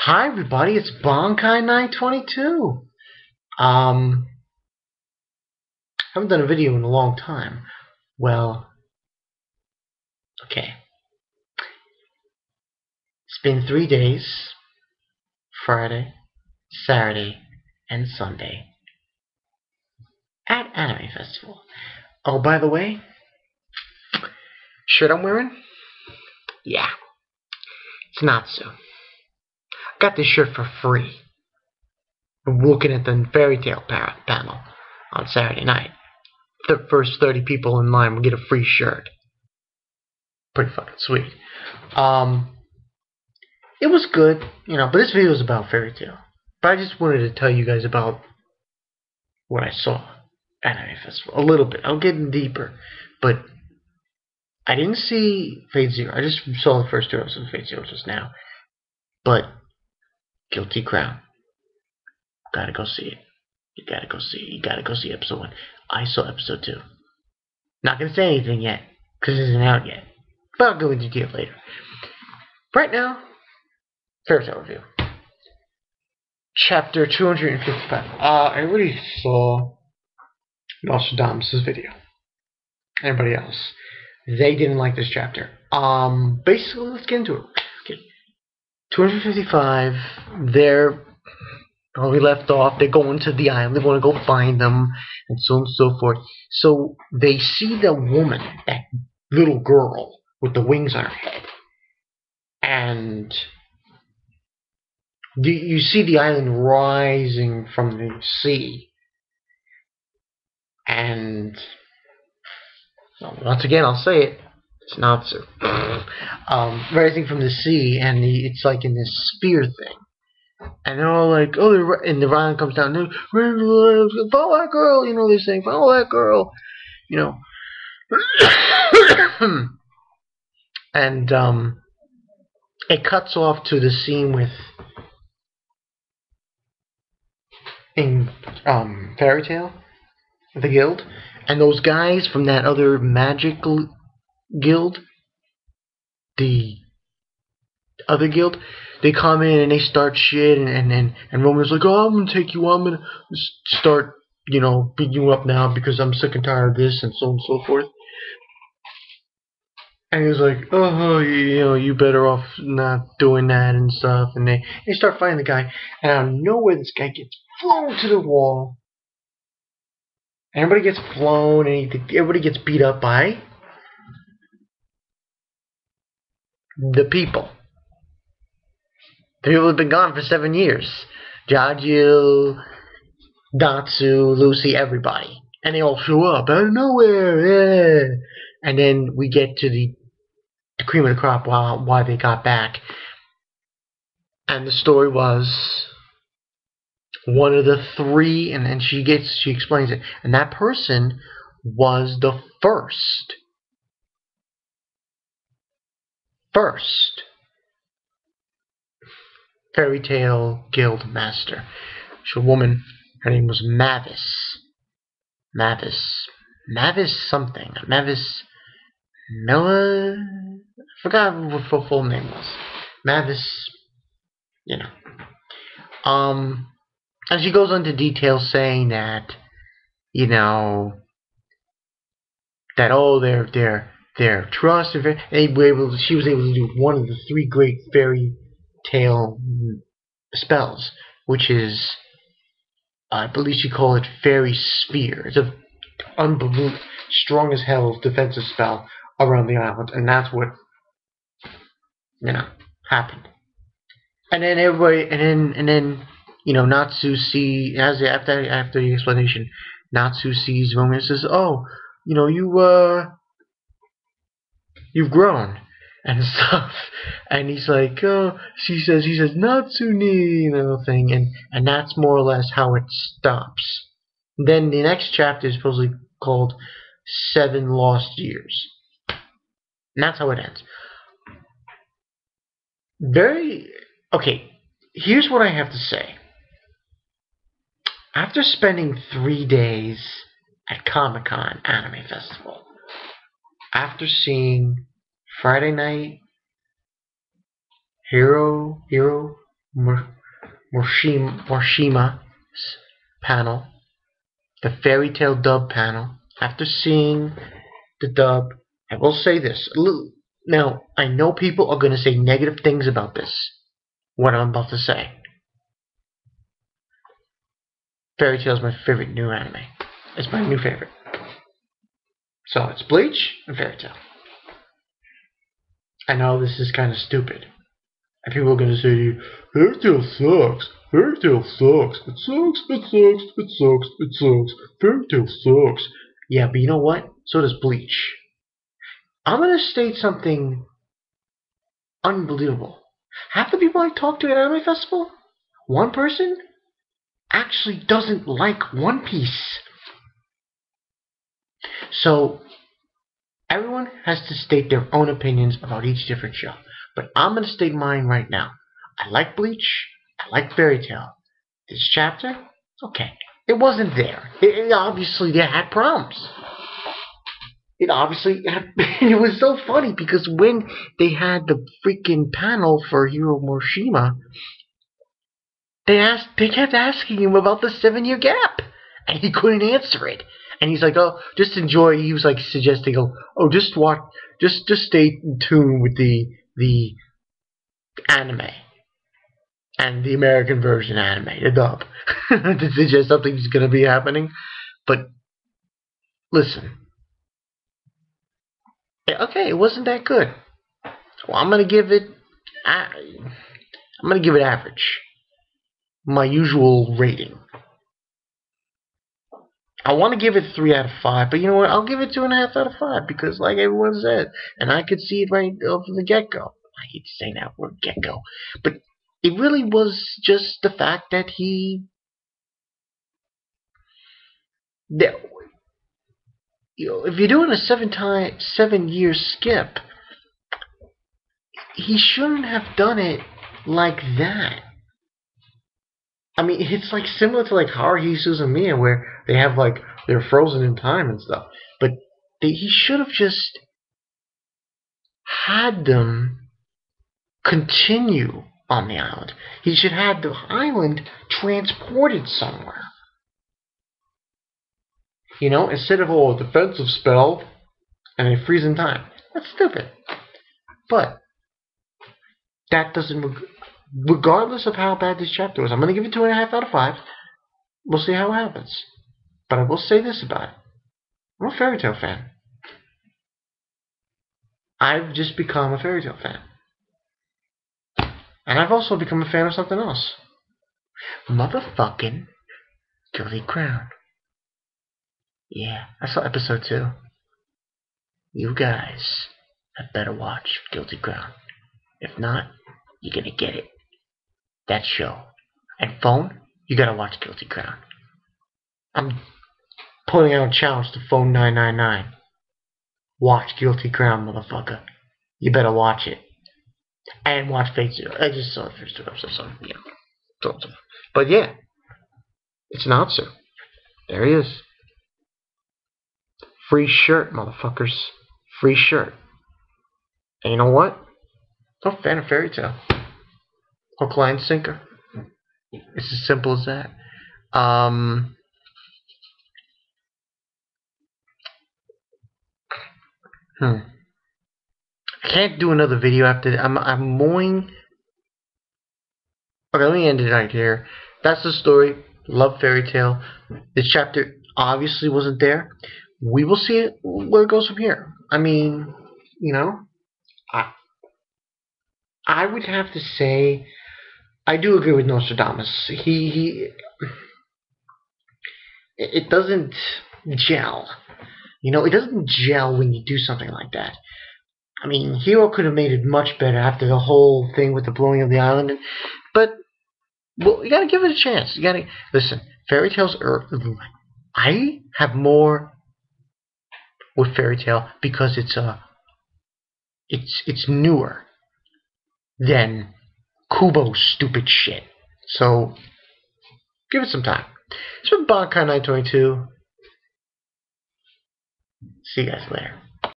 Hi everybody, it's Bonkai922. Haven't done a video in a long time. Well, okay. It's been 3 days. Friday, Saturday, and Sunday at Anime Festival. Oh, by the way, shirt I'm wearing? Yeah, it's Natsu. I got this shirt for free. I'm looking at the Fairy Tail panel on Saturday night. The first 30 people in line will get a free shirt. Pretty fucking sweet. It was good, but this video is about Fairy Tail. But I just wanted to tell you guys about what I saw at Anime Festival. A little bit. I'll get in deeper. But I didn't see Fate Zero. I just saw the first 2 episodes of Fate Zero just now. But Guilty Crown. Gotta go see it. You gotta go see it. You gotta go see episode 1. I saw episode 2. Not gonna say anything yet, because it isn't out yet. But I'll go into detail later. Right now, Fairy Tail review. Chapter 255. I already saw Nostradamus' video. Everybody else. They didn't like this chapter. Basically, let's get into it. Okay. 255, they're where we left off. They're going to the island. They want to go find them, and so on and so forth. So they see the woman, that little girl with the wings on her head, and you see the island rising from the sea. And once again, I'll say it. It's Natsu. Rising from the sea, and it's like in this spear thing. And they're all like, oh, and the island comes down. And follow that girl, they're saying, follow that girl, And it cuts off to the scene with in Fairy Tail, the guild, and those guys from that other magic guild, the other guild, they come in and they start shit, and Roman's like, oh, I'm gonna take you, I'm gonna start, beating you up now because I'm sick and tired of this, and so on and so forth. And he's like, oh, you better off not doing that and stuff, and they start fighting the guy, and out of nowhere this guy gets flown to the wall. Everybody gets flown, and everybody gets beat up by the people. The people have been gone for 7 years. Jajil, Natsu, Lucy, everybody. And they all show up out of nowhere. Yeah. And then we get to the cream of the crop why they got back. And the story was one of the 3, and she explains it. And that person was the first Fairy Tail Guild Master. She's a woman. Her name was Mavis. Mavis something. Mavis Miller? I forgot what her full name was. Mavis, And she goes into detail saying that, that their trust, and she was able to do one of the 3 great Fairy Tail spells, which is, I believe she called it Fairy Sphere. It's an unbelievable, strong as hell defensive spell around the island, and that's what happened. And then everybody, and then Natsu after the explanation, Natsu sees Roman and says, "Oh, you've grown and stuff." And he's like, "Oh," he says, "Natsu-ni," thing, and that's more or less how it stops. Then the next chapter is supposedly called 7 Lost Years. And that's how it ends. Okay, here's what I have to say. After spending 3 days at Comic-Con Anime Festival, after seeing Friday night Hero Morishima's panel, the Fairy Tail dub panel. After seeing the dub, I will say this. Now, I know people are going to say negative things about this, what I'm about to say. Fairy Tail is my favorite new anime. It's my new favorite. So it's Bleach and Fairy Tail. I know this is kind of stupid. And people are going to say to you, Fairy Tail sucks. Fairy Tail sucks. It sucks. It sucks. It sucks. It sucks. Fairy Tail sucks. Yeah, but you know what? So does Bleach. I'm going to state something unbelievable. Half the people I talk to at Anime Festival, one person actually doesn't like One Piece. So, everyone has to state their own opinions about each different show. But I'm going to state mine right now. I like Bleach. I like Fairy Tail. This chapter, okay. It wasn't there. It obviously, they had problems. It obviously had, it was so funny because when they had the freaking panel for Hiro Morishima, they kept asking him about the 7-year gap, and he couldn't answer it. And he's like, "Oh, just enjoy." He was like suggesting, "Oh, just watch, just stay in tune with the anime and the American version anime, the dub." To suggest something's gonna be happening, but listen. Okay, it wasn't that good. Well, I'm gonna give it average. My usual rating. I want to give it 3 out of 5, but you know what? I'll give it 2.5 out of 5 because, like everyone said, and I could see it right from the get-go. I hate saying that word, get-go, but it really was just the fact that if you're doing a 7-year skip, he shouldn't have done it like that. I mean, it's like similar to like Haruhi Suzumiya, where they have like they're frozen in time and stuff. But he should have just had them continue on the island. He should have the island transported somewhere. You know, instead of a defensive spell and they freeze in time. That's stupid. But that doesn't. Regardless of how bad this chapter was, I'm going to give it 2.5 out of 5. We'll see how it happens. But I will say this about it. I'm a Fairy Tail fan. I've just become a Fairy Tail fan. And I've also become a fan of something else. Motherfucking Guilty Crown. Yeah, I saw episode 2. You guys had better watch Guilty Crown. If not, you're going to get it. That show. And phone, you gotta watch Guilty Crown. I'm putting out a challenge to phone 999. Watch Guilty Crown, motherfucker. You better watch it. And watch Fate Zero. I just saw the first 2 episodes, so yeah. But yeah, it's an answer. There he is. Free shirt, motherfuckers. Free shirt. And you know what? I'm a fan of Fairy Tail. Hook, line, sinker. It's as simple as that. I can't do another video after that. I'm going. Okay, let me end it right here. That's the story. Love Fairy Tail. This chapter obviously wasn't there. We will see where it goes from here. I mean, you know, I would have to say I do agree with Nostradamus. It doesn't gel. You know, it doesn't gel when you do something like that. I mean, Hiro could have made it much better after the whole thing with the blowing of the island, but well, you gotta give it a chance. You gotta listen. Fairy Tail's I have more with Fairy Tail because it's newer than Kubo's stupid shit. So give it some time. It's been Bonkai 922. See you guys later.